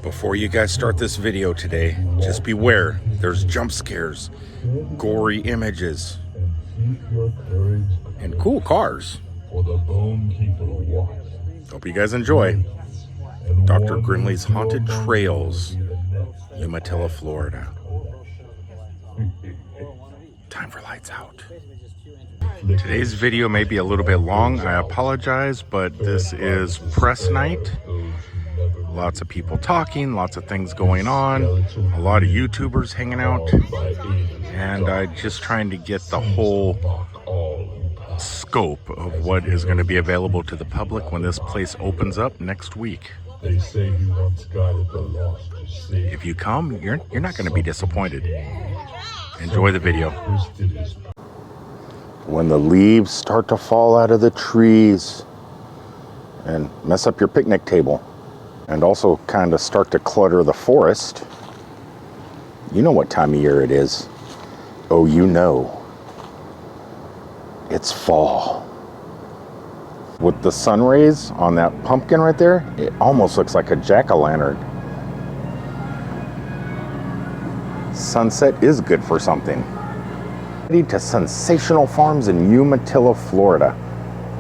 Before you guys start this video today, just beware, there's jump scares, gory images, and cool cars. Hope you guys enjoy Dr. Grimley's Haunted Trails, Umatilla, Florida. Time for lights out. Today's video may be a little bit long. I apologize, but this is press night. Lots of people talking, lots of things going on, a lot of YouTubers hanging out, and I'm just trying to get the whole scope of what is going to be available to the public when this place opens up next week. If you come, you're not going to be disappointed. Enjoy the video. When the leaves start to fall out of the trees and mess up your picnic table, and also kind of start to clutter the forest, you know what time of year it is. Oh, you know. It's fall. With the sun rays on that pumpkin right there, it almost looks like a jack-o'-lantern. Sunset is good for something. To Sensational Farms in Umatilla, Florida.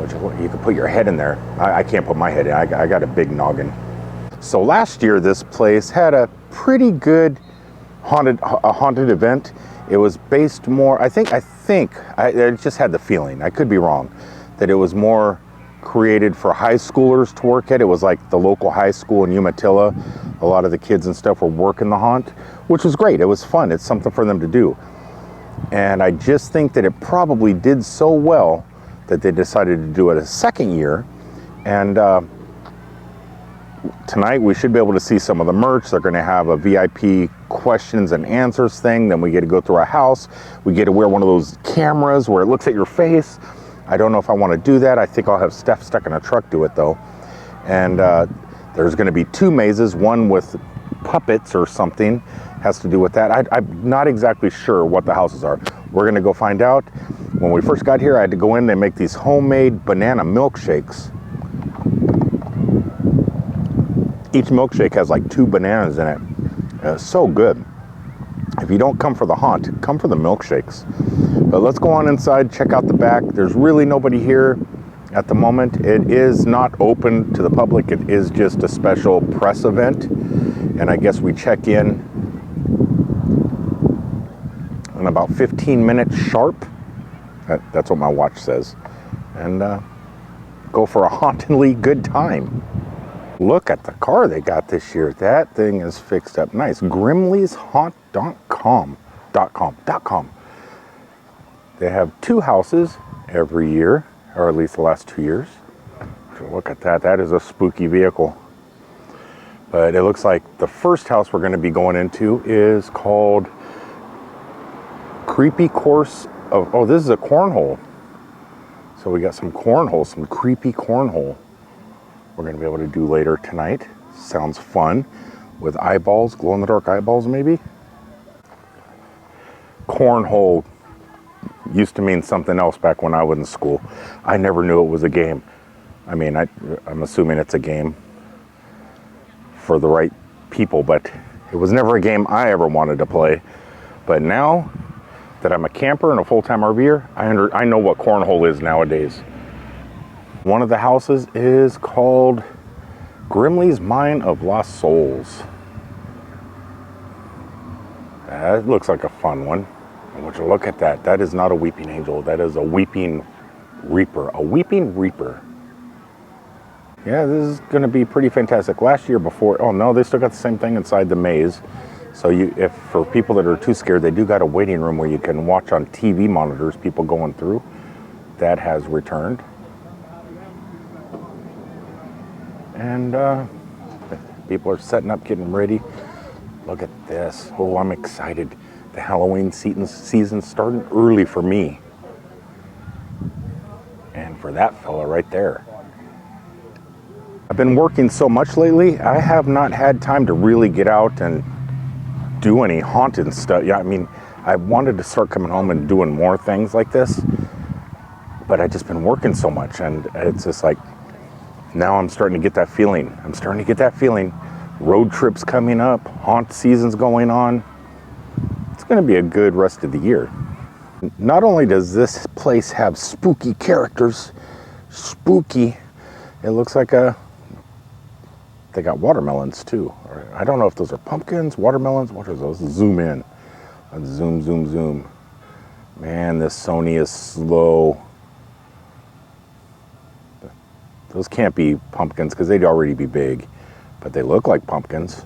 Which you can put your head in there. I can't put my head in. I got a big noggin. So last year, this place had a pretty good haunted event. It was based more, I just had the feeling, I could be wrong, that it was more created for high schoolers to work at. It was like the local high school in Umatilla. A lot of the kids and stuff were working the haunt, which was great. It was fun. It's something for them to do. And I just think that it probably did so well that they decided to do it a second year. And tonight we should be able to see some of the merch. They're going to have a VIP questions and answers thing. Then we get to go through a house. We get to wear one of those cameras where it looks at your face. I don't know if I want to do that. I think I'll have Steph stuck in a truck do it though. And there's going to be two mazes, one with puppets or something, has to do with that. I'm not exactly sure what the houses are. We're going to go find out. When we first got here, I had to go in. They make these homemade banana milkshakes. Each milkshake has like 2 bananas in it. It's so good. If you don't come for the haunt, come for the milkshakes. But let's go on inside, check out the back. There's really nobody here at the moment. It is not open to the public. It is just a special press event. And I guess we check in about 15 minutes sharp. That's what my watch says. And go for a hauntedly good time. Look at the car they got this year. That thing is fixed up nice. Grimley's Haunt.com. They have 2 houses every year, or at least the last 2 years. So look at that. That is a spooky vehicle. But it looks like the first house we're going to be going into is called Creepy Course of... Oh, this is a cornhole. So we got some cornhole, some creepy cornhole. We're going to be able to do later tonight. Sounds fun. With eyeballs, glow-in-the-dark eyeballs maybe. Cornhole used to mean something else back when I was in school. I never knew it was a game. I mean, I'm assuming it's a game for the right people, but it was never a game I ever wanted to play. But now that I'm a camper and a full-time RVer, I know what cornhole is nowadays. One of the houses is called Grimley's Mine of Lost Souls. That looks like a fun one. Would you look at that? That is not a weeping angel. That is a weeping reaper. A weeping reaper. Yeah, this is going to be pretty fantastic. Last year before, oh no, they still got the same thing inside the maze. So if for people that are too scared, they do got a waiting room where you can watch on TV monitors people going through. That has returned. And people are setting up, getting ready. Look at this. Oh, I'm excited. The Halloween season's starting early for me. And for that fella right there. I've been working so much lately, I have not had time to really get out and do any haunted stuff. Yeah, I mean, I wanted to start coming home and doing more things like this, but I've just been working so much, and it's just like, now I'm starting to get that feeling. I'm starting to get that feeling road trips coming up, haunt season's going on. It's going to be a good rest of the year. Not only does this place have spooky characters, spooky, it looks like they got watermelons too. I don't know if those are pumpkins, watermelons, what are those? Zoom in. Let's zoom, zoom, zoom. Man, this Sony is slow. Those can't be pumpkins because they'd already be big, but they look like pumpkins.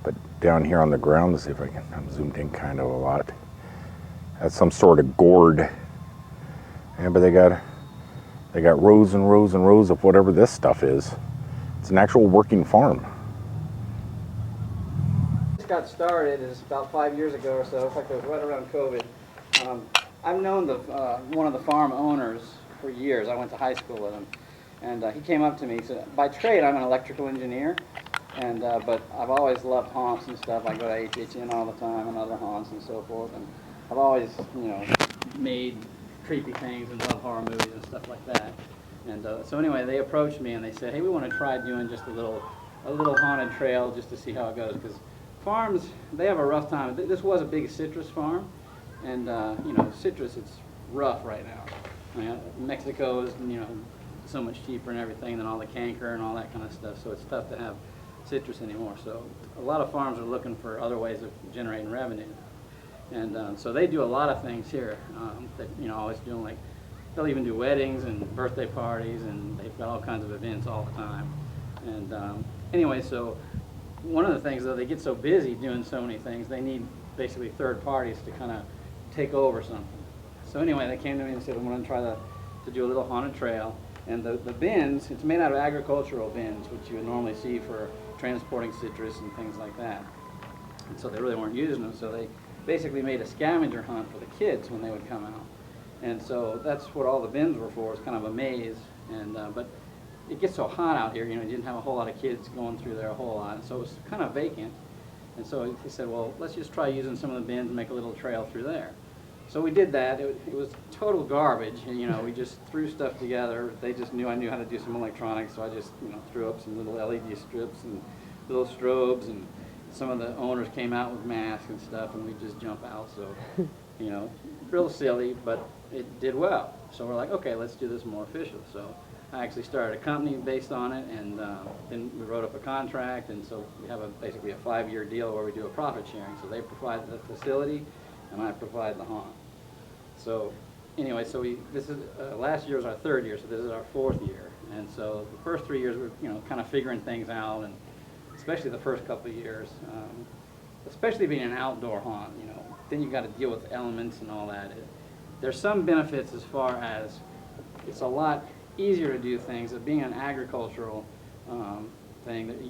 But down here on the ground, let's see if I'm zoomed in kind of a lot. That's some sort of gourd. Yeah, but they got rows and rows and rows of whatever this stuff is. It's an actual working farm. This got started is about 5 years ago or so. It's like it was right around COVID. I've known one of the farm owners for years. I went to high school with him, and he came up to me. He said, by trade, I'm an electrical engineer, and but I've always loved haunts and stuff. I go to HHN all the time and other haunts and so forth, and I've always, made creepy things and love horror movies and stuff like that. And so anyway, they approached me and they said, hey, we want to try doing just a little haunted trail just to see how it goes, because farms, they have a rough time. This was a big citrus farm, and citrus, it's rough right now. Mexico is, so much cheaper and everything than all the canker and all that kind of stuff, so it's tough to have citrus anymore. So a lot of farms are looking for other ways of generating revenue. And so they do a lot of things here that, always doing, like, they'll even do weddings and birthday parties, and they've got all kinds of events all the time. And anyway, so one of the things, though, they get so busy doing so many things, they need basically third parties to kind of take over something. So anyway, they came to me and said, we want to try to do a little haunted trail. And the bins, it's made out of agricultural bins, which you would normally see for transporting citrus and things like that. And so they really weren't using them, so they basically made a scavenger hunt for the kids when they would come out. And so that's what all the bins were for. It's kind of a maze. And but it gets so hot out here, you didn't have a whole lot of kids going through there a whole lot. So it was kind of vacant. And so he said, well, let's just try using some of the bins and make a little trail through there. So we did that. It was total garbage. And, we just threw stuff together. They just knew I knew how to do some electronics, so I just, threw up some little LED strips and little strobes, and some of the owners came out with masks and stuff, and we just jump out. So, real silly, but it did well. So we're like, okay, let's do this more official. So I actually started a company based on it, and then we wrote up a contract, and so we have basically a 5-year deal where we do a profit sharing. So they provide the facility, and I provide the haunt. So anyway, so this is last year was our 3rd year, so this is our 4th year. And so the first 3 years we're kind of figuring things out, and especially the first couple of years, especially being an outdoor haunt, then you've got to deal with elements and all that. There's some benefits as far as it's a lot easier to do things. Of being an agricultural thing, that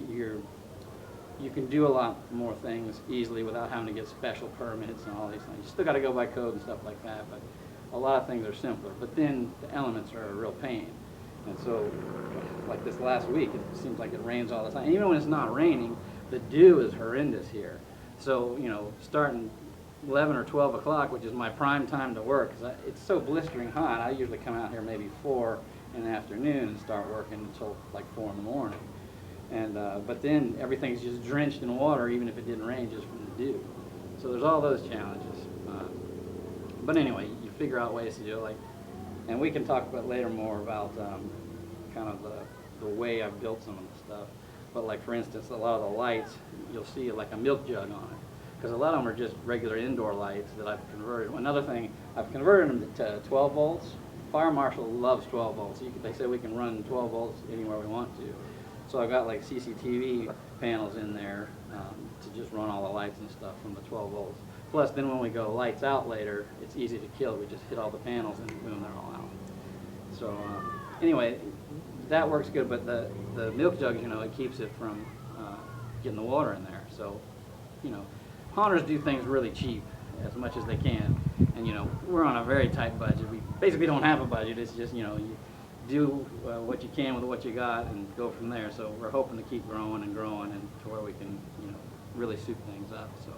you can do a lot more things easily without having to get special permits and all these things. You still got to go by code and stuff like that, but a lot of things are simpler. But then the elements are a real pain. And so, like this last week, it seems like it rains all the time. And even when it's not raining, the dew is horrendous here. So, starting 11 or 12 o'clock, which is my prime time to work, because it's so blistering hot. I usually come out here maybe 4 in the afternoon and start working until like 4 in the morning. And but then everything's just drenched in water, even if it didn't rain, just from the dew. So there's all those challenges. But anyway, you figure out ways to do it. And we can talk about later more about kind of the way I've built some of the stuff. But like, for instance, a lot of the lights, you'll see like a milk jug on it, because a lot of them are just regular indoor lights that I've converted. Another thing, I've converted them to 12 volts. Fire marshal loves 12 volts. They say we can run 12 volts anywhere we want to. So I've got like CCTV panels in there to just run all the lights and stuff from the 12 volts. Plus, then when we go lights out later, it's easy to kill. We just hit all the panels and boom, they're all out. So anyway, that works good. But the milk jugs, it keeps it from getting the water in there. So, haunters do things really cheap as much as they can. And, we're on a very tight budget. We basically don't have a budget. It's just, you do what you can with what you got and go from there. So we're hoping to keep growing and growing, and to where we can, really soup things up. So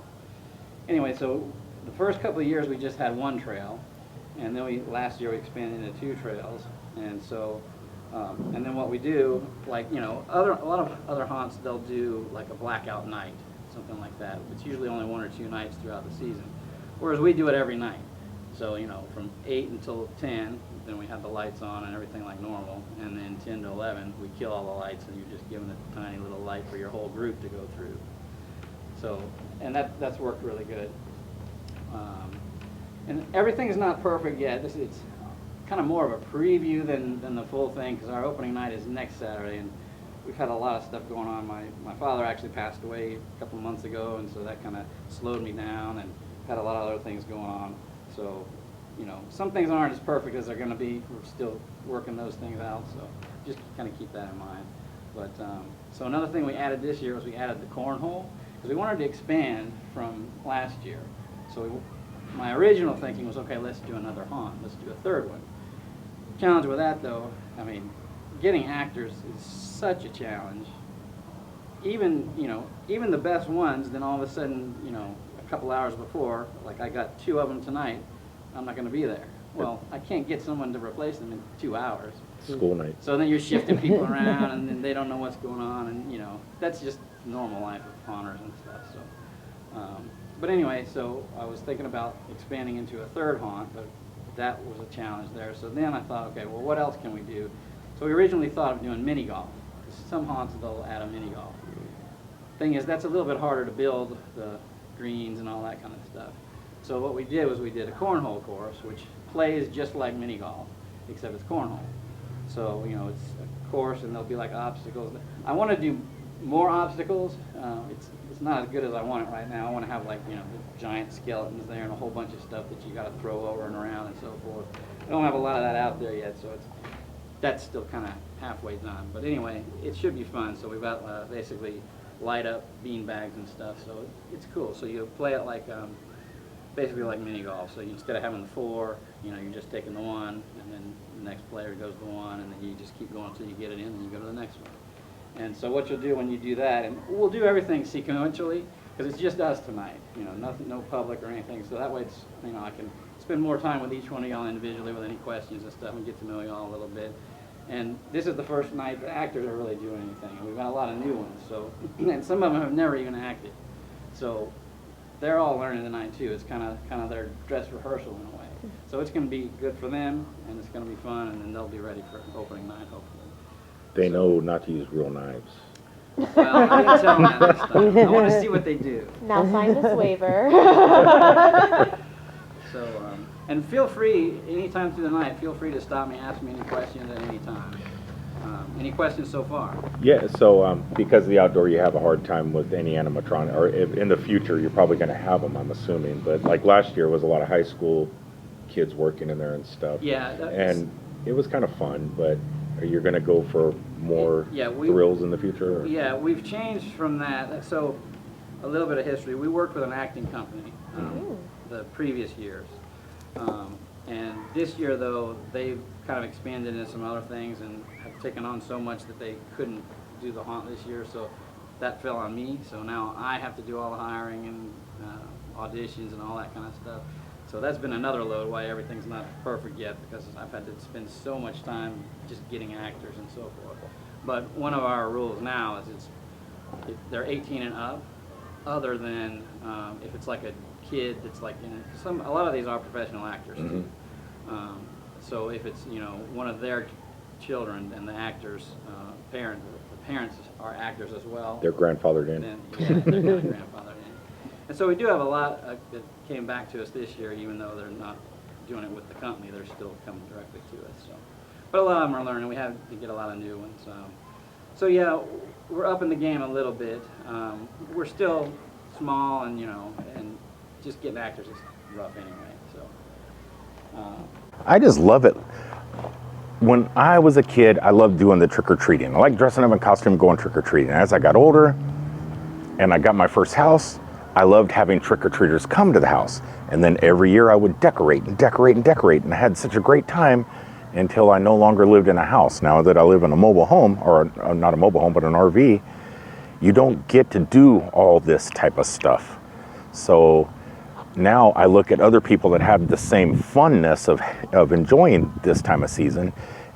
anyway, so the first couple of years we just had one trail, and then last year we expanded into 2 trails. And so And then what we do, like, you know, a lot of other haunts, they'll do like a blackout night, something like that. It's usually only 1 or 2 nights throughout the season, whereas we do it every night. So, you know, from 8 until 10, then we have the lights on and everything like normal, and then 10 to 11, we kill all the lights, and you're just giving a tiny little light for your whole group to go through. So, and that's worked really good. And everything's not perfect yet. It's kind of more of a preview than the full thing, because our opening night is next Saturday, and we've had a lot of stuff going on. My father actually passed away a couple months ago, and so that kind of slowed me down, and had a lot of other things going on. So, you know, some things aren't as perfect as they're going to be. We're still working those things out, so just kind of keep that in mind. But so another thing we added this year was we added the cornhole, because we wanted to expand from last year. So my original thinking was, okay, let's do another haunt. Let's do a third one. Challenge with that, though, I mean, getting actors is such a challenge. Even, you know, even the best ones, then all of a sudden, you know, a couple hours before, like I got 2 of them tonight, I'm not going to be there. Well, I can't get someone to replace them in 2 hours. School night. So then you're shifting people around, and then they don't know what's going on, and, you know, that's just normal life of haunters and stuff. So, but anyway, so I was thinking about expanding into a third haunt, but that was a challenge there. So then I thought, okay, well, what else can we do? So we originally thought of doing mini golf. Some haunts, they'll add a mini golf. Thing is, that's a little bit harder to build, the greens and all that kind of stuff. So what we did was we did a cornhole course, which plays just like mini golf, except it's cornhole. So, you know, it's a course, and there'll be like obstacles. I want to do more obstacles. It's not as good as I want it right now. I want to have, like, you know, the giant skeletons there and a whole bunch of stuff that you got to throw over and around and so forth. I don't have a lot of that out there yet, so that's still kind of halfway done. But anyway, it should be fun. So we've got basically light up bean bags and stuff, so it's cool. So you play it like basically like mini golf. So instead of having the 4, you know, you're just taking the 1, and then the next player goes the 1, and then you just keep going until you get it in, and you go to the next one. And so what you'll do when you do that, and we'll do everything sequentially, because it's just us tonight, you know, nothing, no public or anything. So that way, it's, you know, I can spend more time with each one of y'all individually with any questions and stuff, and get to know y'all a little bit. And this is the first night the actors are really doing anything. And we've got a lot of new ones, so and some of them have never even acted. So they're all learning tonight too. It's kind of their dress rehearsal in a way. So it's going to be good for them, and it's going to be fun, and then they'll be ready for opening night, hopefully. They know not to use real knives. Well, I'm going to tell them that this time. I want to see what they do. Now sign this waiver. So, and feel free, anytime through the night, feel free to stop me, ask me any questions at any time. Any questions so far? Yeah, so because of the outdoor, you have a hard time with any animatronic, or if, in the future, you're probably going to have them, I'm assuming. But like last year was a lot of high school kids working in there and stuff. Yeah. And it was kind of fun, but are you going to go for more thrills in the future? Or? Yeah, we've changed from that. So a little bit of history. We worked with an acting company the previous years. And this year, though, they've kind of expanded into some other things and have taken on so much that they couldn't do the haunt this year. So that fell on me. So now I have to do all the hiring and auditions and all that kind of stuff. So that's been another load why everything's not perfect yet, because I've had to spend so much time just getting actors and so forth. But one of our rules now is they're 18 and up, other than if it's like a kid that's like a lot of these are professional actors too. So if it's, you know, one of their children and the actors the parents are actors as well, they're grandfathered in. then, yeah, they're kind of grandfathered in. And so we do have a lot that came back to us this year, even though they're not doing it with the company, they're still coming directly to us. So, but a lot of them are learning. We have to get a lot of new ones. So yeah, we're up in the game a little bit. We're still small, and, you know, and just getting actors is rough anyway. So I just love it. When I was a kid, I loved doing the trick-or-treating. I liked dressing up in costume, going trick-or-treating. As I got older and I got my first house, I loved having trick-or-treaters come to the house. And then every year I would decorate and decorate and decorate, and I had such a great time until I no longer lived in a house. Now that I live in a mobile home, or not a mobile home, but an RV, you don't get to do all this type of stuff. So now I look at other people that have the same funness of enjoying this time of season,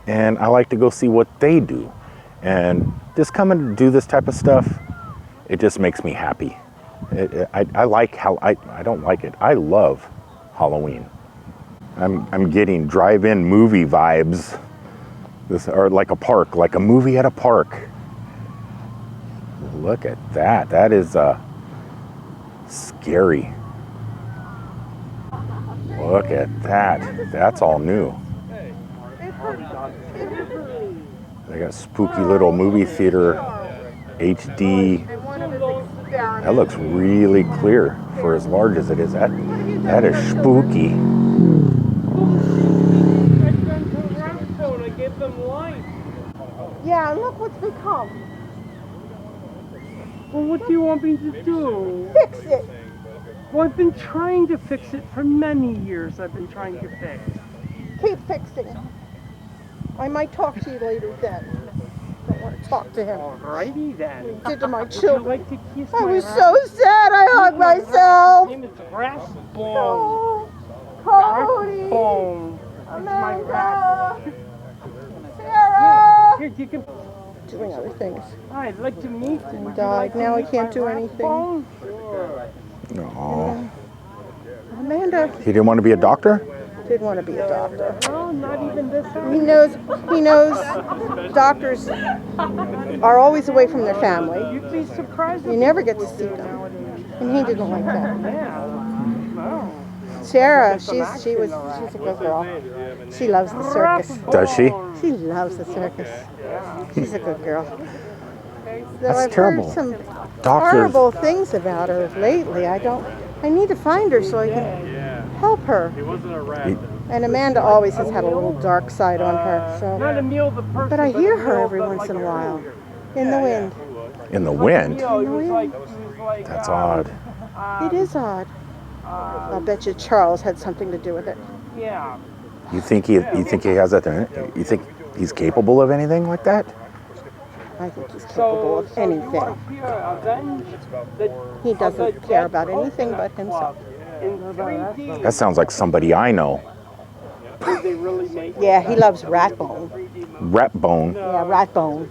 and I like to go see what they do. And just coming to do this type of stuff, it just makes me happy. I like how, I don't like it. I love Halloween. I'm getting drive-in movie vibes. This, or like a park, like a movie at a park. Look at that. That is scary. Look at that. That's all new. They got spooky little movie theater HD. That looks really clear for as large as it is. That is spooky. Yeah, look what's become. Well, what do you want me to do? Fix it. Well, I've been trying to fix it for many years. I've been trying to fix. Keep fixing it. I might talk to you later then. Don't want to talk to him. Alrighty then. What he did to my Would you children. like to kiss I my was rat? so sad. I hugged myself. His name is Raspbone. Oh, Cody. Raspbone. That's my rat. Amanda. Sarah. Here, you can. Doing other things. I'd like to meet him. He died. Now he can't do anything. Aw. Amanda He didn't want to be a doctor? did want to be a doctor. No, not even this He knows doctors are always away from their family. You'd be surprised. You never get to see them. And he didn't like that. Yeah. No. Sarah, she's a good girl. She loves the circus. Does she? She loves the circus. She's a good girl. Though That's I've terrible. heard some Doctors. horrible things about her lately. I need to find her so I can help her. And Amanda always has had a little dark side on her. So, Not a meal the person. but I hear her meal every that, once like, in a a- while. In the wind. In the wind? He was like, That's odd. It is odd. I'll bet you Charles had something to do with it. Yeah. You think he has that in it? You think he's capable of anything like that? I think he's capable of you anything. want to hear avenge He doesn't care about anything but himself. in 3D. That sounds like somebody I know. Did they really make Yeah, he loves Ratbone. Ratbone. Yeah, Ratbone.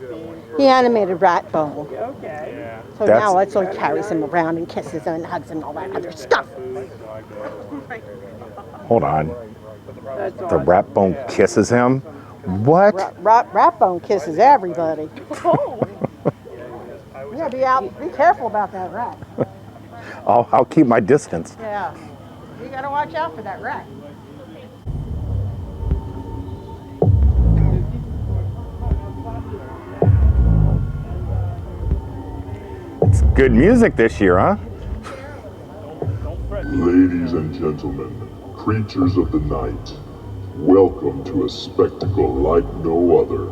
He animated Ratbone. Okay. So That's- now it's like carries him around and kisses him and hugs him and all that other stuff. Hold on. That's The all. Ratbone kisses him? What? Ratbone kisses everybody. Yeah, be careful about that rat. I'll keep my distance. Yeah. You gotta watch out for that rat. It's good music this year, huh? Ladies and gentlemen, creatures of the night, welcome to a spectacle like no other.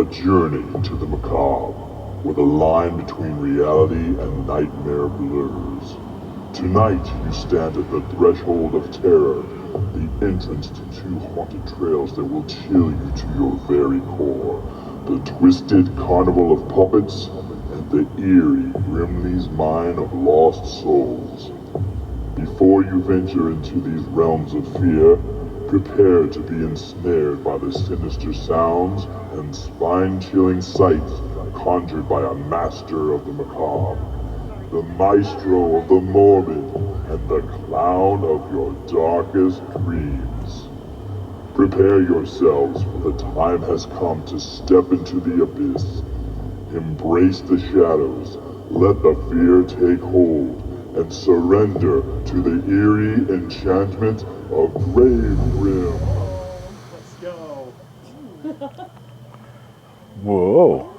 A journey to the macabre, where the line between reality and nightmare blurs. Tonight, you stand at the threshold of terror, the entrance to two haunted trails that will chill you to your very core. The twisted carnival of puppets and the eerie Grimley's mine of lost souls. Before you venture into these realms of fear, prepare to be ensnared by the sinister sounds and spine-chilling sights conjured by a master of the macabre, the maestro of the morbid, and the clown of your darkest dreams. Prepare yourselves, for the time has come to step into the abyss. Embrace the shadows, let the fear take hold, and surrender to the eerie enchantment of Grave Rim. Whoa.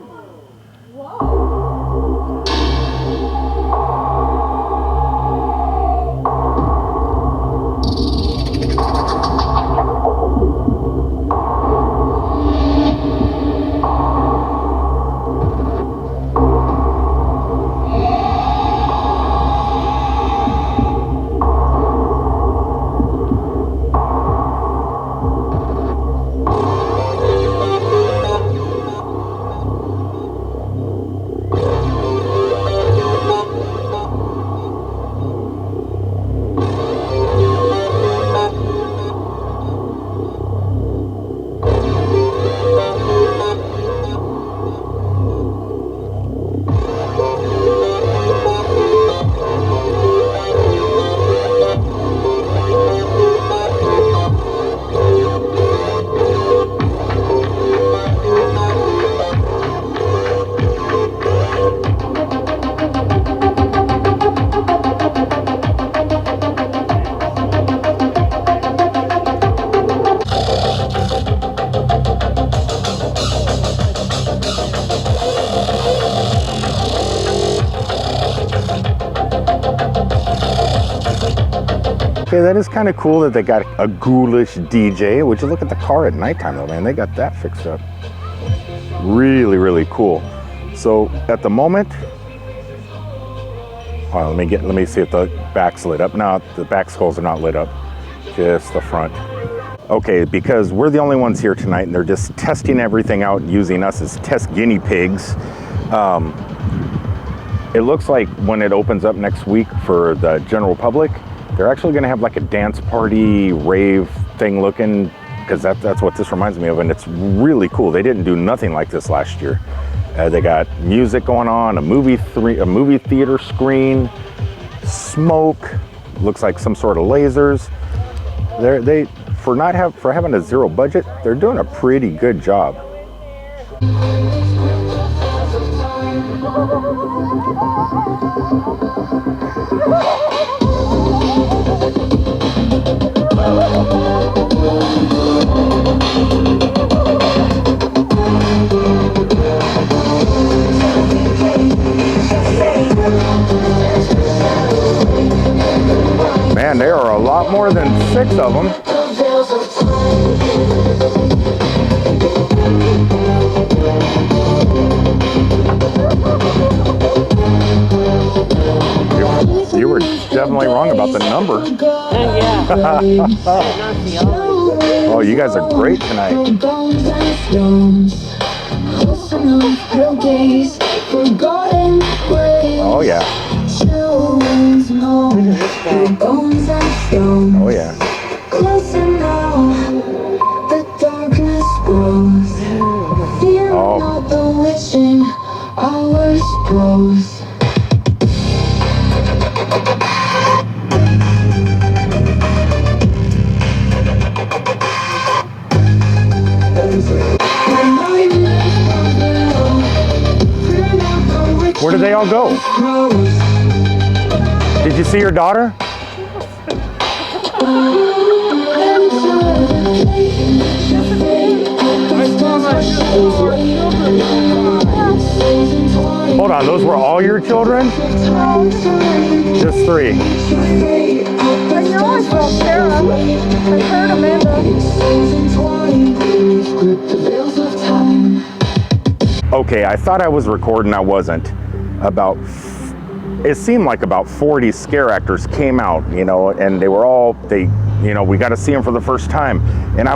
Okay, that is kind of cool that they got a ghoulish DJ. Would you look at the car at nighttime though, man? They got that fixed up. Really, really cool. So at the moment, let me see if the back's lit up. No, the back skulls are not lit up, just the front. Okay, because we're the only ones here tonight and they're just testing everything out and using us as test guinea pigs. It looks like when it opens up next week for the general public, they're actually gonna have like a dance party, rave thing looking, because that's what this reminds me of, and it's really cool. They didn't do nothing like this last year. They got music going on, a movie theater screen, smoke, looks like some sort of lasers. For having a zero budget, they're doing a pretty good job. Man, there are a lot more than 6 of them. You were definitely wrong about the number. Oh, you guys are great tonight. Oh yeah. Oh yeah. Where did they all go? Did you see your daughter? Hold on, those were all your children? Just 3. I know I saw Sarah. I heard Amanda. Okay, I thought I was recording, I wasn't. It seemed like about 40 scare actors came out, and they were all, we got to see them for the first time. And I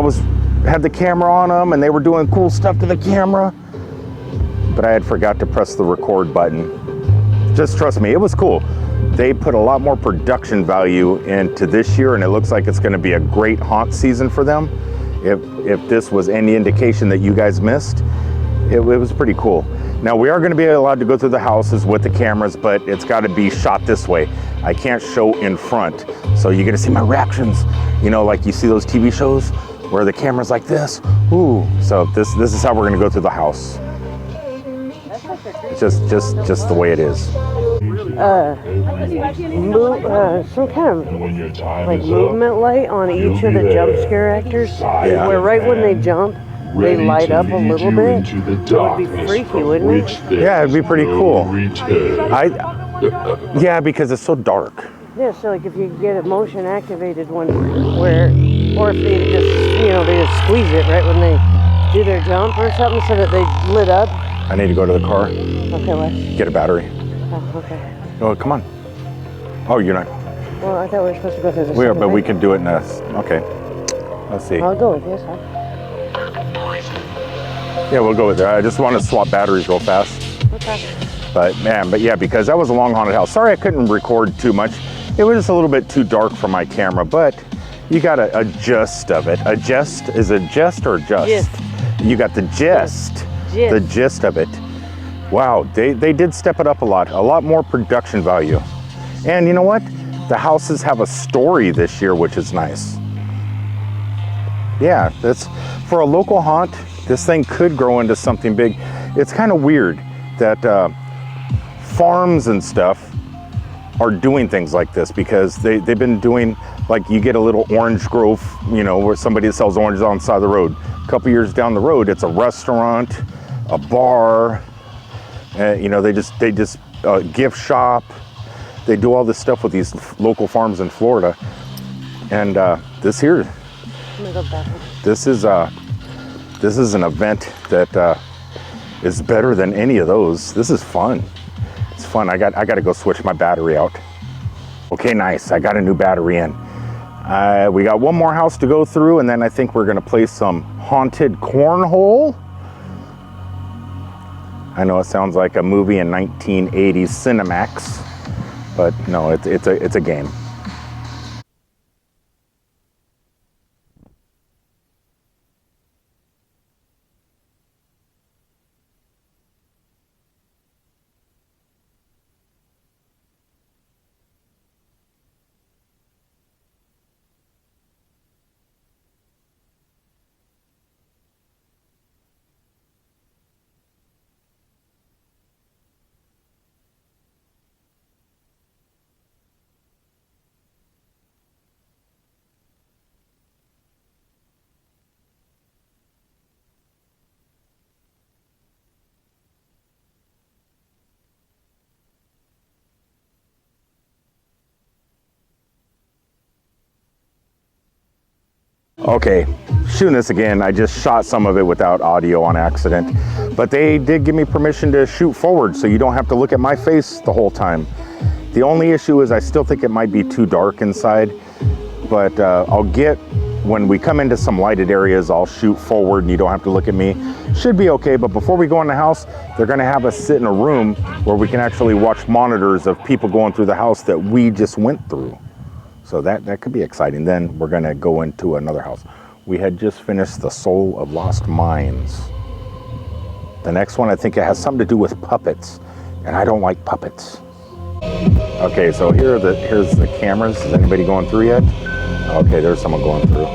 had the camera on them and they were doing cool stuff to the camera, but I had forgot to press the record button. Just trust me, it was cool. They put a lot more production value into this year, and it looks like it's going to be a great haunt season for them. If this was any indication that you guys missed, it was pretty cool. Now we are going to be allowed to go through the houses with the cameras, but it's got to be shot this way. I can't show in front, so you're going to see my reactions. Like you see those TV shows where the camera's like this. Ooh, so this is how we're going to go through the house. It's just the way it is. Some kind of like movement light on each of the jump scare actors. Yeah. Where right when they jump, they light up a little bit. It would be freaky, wouldn't it? Yeah, it'd be pretty cool. Yeah, because it's so dark. Yeah, so like if you get a motion activated one or if they just, they just squeeze it right when they do their jump or something so that they lit up. I need to go to the car. Okay, what? Get a battery. Oh, okay. Oh, come on. Oh, you're not. Well, I thought we were supposed to go through this. We are, but we can do it in a, okay. Let's see. I'll go with this, huh? Yeah, we'll go with that. I just want to swap batteries real fast. Okay. But yeah, because that was a long haunted house. Sorry I couldn't record too much. It was just a little bit too dark for my camera, but you got a gist of it. A gist? Is it gist or just? Gist. You got the gist. Gist. The gist of it. Wow, they did step it up a lot more production value. And you know what? The houses have a story this year, which is nice. Yeah, that's for a local haunt. This thing could grow into something big. It's kind of weird that farms and stuff are doing things like this, because they've been doing, like, you get a little orange grove, where somebody sells oranges on the side of the road. A couple years down the road, it's a restaurant, a bar, they just gift shop. They do all this stuff with these local farms in Florida. And this here, I'm gonna go back. this is an event that is better than any of those. This is fun. It's fun. I got to go switch my battery out. Okay, nice. I got a new battery in. We got one more house to go through, and then I think we're gonna play some haunted cornhole. I know it sounds like a movie in 1980s Cinemax, but no, it's a game. Okay, shooting this again. I just shot some of it without audio on accident, but they did give me permission to shoot forward so you don't have to look at my face the whole time. The only issue is I still think it might be too dark inside, but when we come into some lighted areas, I'll shoot forward and you don't have to look at me. Should be okay, but before we go in the house, they're gonna have us sit in a room where we can actually watch monitors of people going through the house that we just went through. So that could be exciting. Then we're gonna go into another house. We had just finished The Soul of Lost Mines. The next one, I think it has something to do with puppets, and I don't like puppets. Okay, so here's the cameras. Is anybody going through yet? Okay, there's someone going through.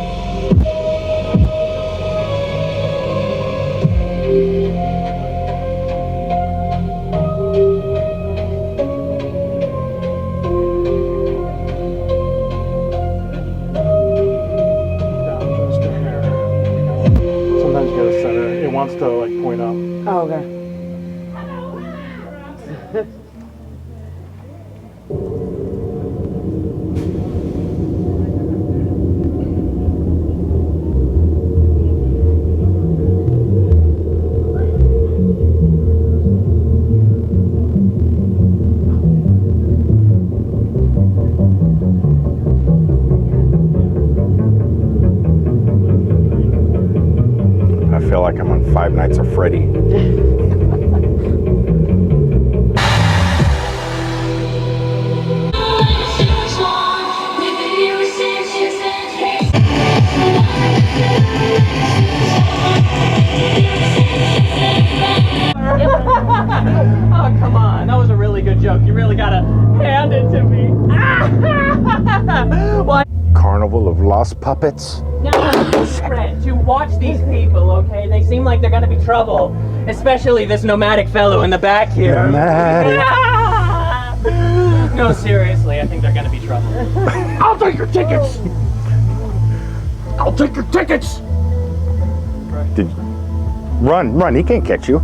Sometimes you gotta set it. It wants to like point up. Oh, okay. I feel like I'm on Five Nights at Freddy. Oh, come on. That was a really good joke. You really gotta hand it to me. Why? Carnival of Lost Puppets. Now, Fred, to watch these people, okay? They seem like they're gonna be trouble. Especially this nomadic fellow in the back here. Nomadic. No, seriously, I think they're gonna be trouble. I'll take your tickets. I'll take your tickets. Run, he can't catch you.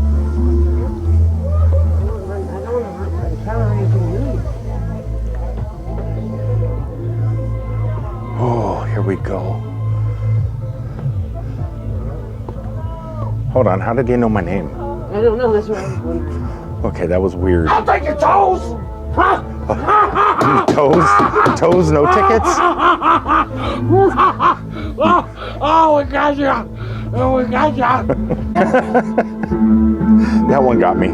Oh, here we go. Hold on, how did he know my name? I don't know. That's what I was wondering. Okay, that was weird. I'll take your toes. Toes, no tickets? Oh, we got you. Oh, we got you. That one got me.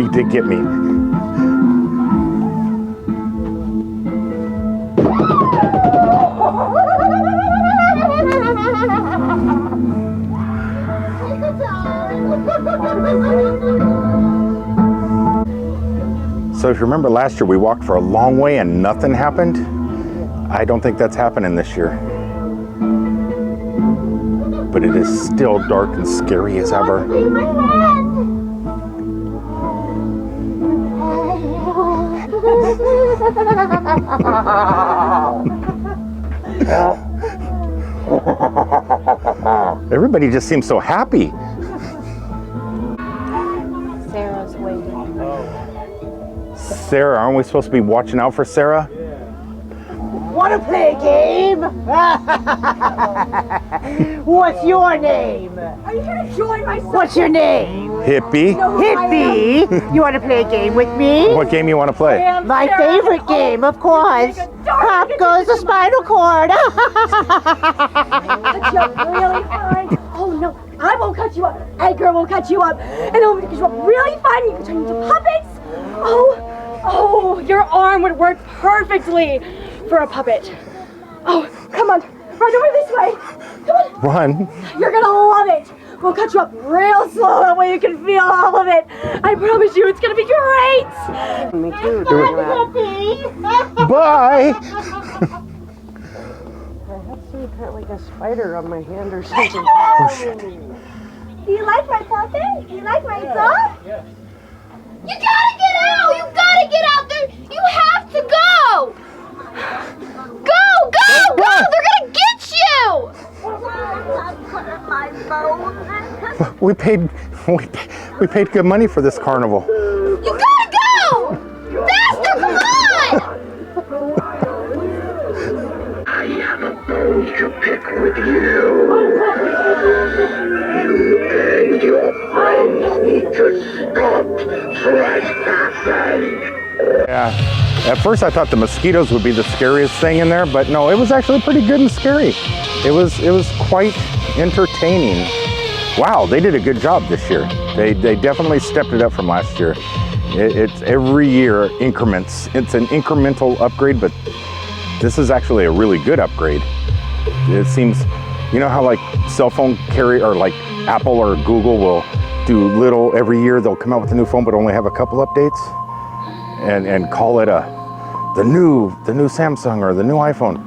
He did get me. So if you remember last year, we walked for a long way and nothing happened. I don't think that's happening this year. But it is still dark and scary as ever. Everybody just seems so happy. Sarah's waiting. Sarah. Aren't we supposed to be watching out for Sarah? Want to play a game? What's your name? Are you gonna join my son? What's your name? Hippie. Hippie. You want to play a game with me? What game you want to play? My favorite game, of course. Pop goes the spinal cord. Cut you up really fine. Oh no, I won't cut you up. Edgar won't cut you up. And I'm gonna cut you up really fine. You can turn into puppets. Oh, your arm would work perfectly for a puppet. Oh, come on, run over this way. Come on. Run. You're gonna love it. We'll cut you up real slow, that way you can feel all of it. I promise you, it's gonna be great. Me too. Bye. I have some kind of like a spider on my hand or something. Oh shit. Do you like my puppet? Do you like my dog? Yes. You gotta get out! You gotta get out there! You have to go! Go! Go! Go! They're gonna get you! We paid good money for this carnival. You gotta go! Faster! Come on! I am about to pick with you. You and your friends need to stop trespassing. Yeah. At first I thought the mosquitoes would be the scariest thing in there, but no, it was actually pretty good and scary. It was quite entertaining. Wow, they did a good job this year. They definitely stepped it up from last year. It's every year increments. It's an incremental upgrade, but this is actually a really good upgrade. It seems, you know how like cell phone carrier or like Apple or Google will do little every year, they'll come out with a new phone but only have a couple updates and call it the new Samsung or the new iPhone,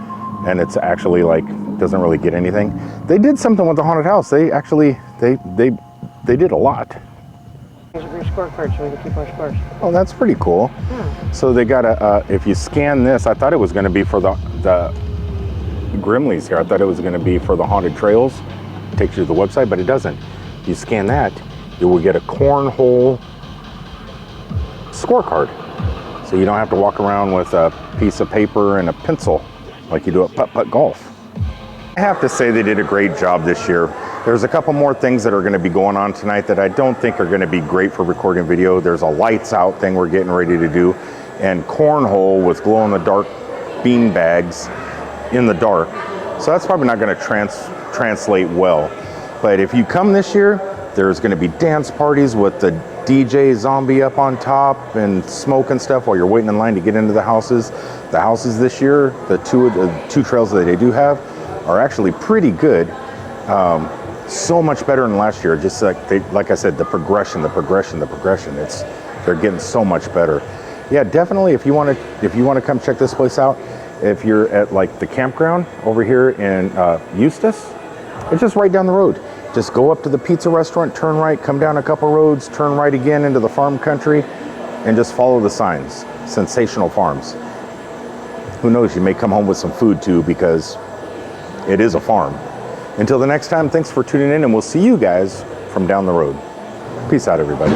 and it's actually like doesn't really get anything. They did something with the haunted house. They actually they did a lot. Here's your scorecard so we can keep our scores. Oh, that's pretty cool. So they got a, if you scan this, I thought it was going to be for the Grimleys here. I thought it was going to be for the haunted trails. It takes you to the website, but it doesn't. If you scan that, you will get a cornhole scorecard. So you don't have to walk around with a piece of paper and a pencil like you do at putt-putt golf. I have to say they did a great job this year. There's a couple more things that are going to be going on tonight that I don't think are going to be great for recording video. There's a lights out thing we're getting ready to do, and cornhole with glow-in-the-dark bean bags in the dark. So that's probably not going to translate well. But if you come this year, there's going to be dance parties with the DJ zombie up on top and smoke and stuff while you're waiting in line to get into the houses. The houses this year, the two trails that they do have, are actually pretty good. So much better than last year. Just like I said, the progression. They're getting so much better. Yeah, definitely. If you want to come check this place out, if you're at like the campground over here in Eustis, it's just right down the road. Just go up to the pizza restaurant, turn right, come down a couple roads, turn right again into the farm country, and just follow the signs. Sensational Farms. Who knows? You may come home with some food too, because it is a farm. Until the next time, thanks for tuning in, and we'll see you guys from down the road. Peace out, everybody.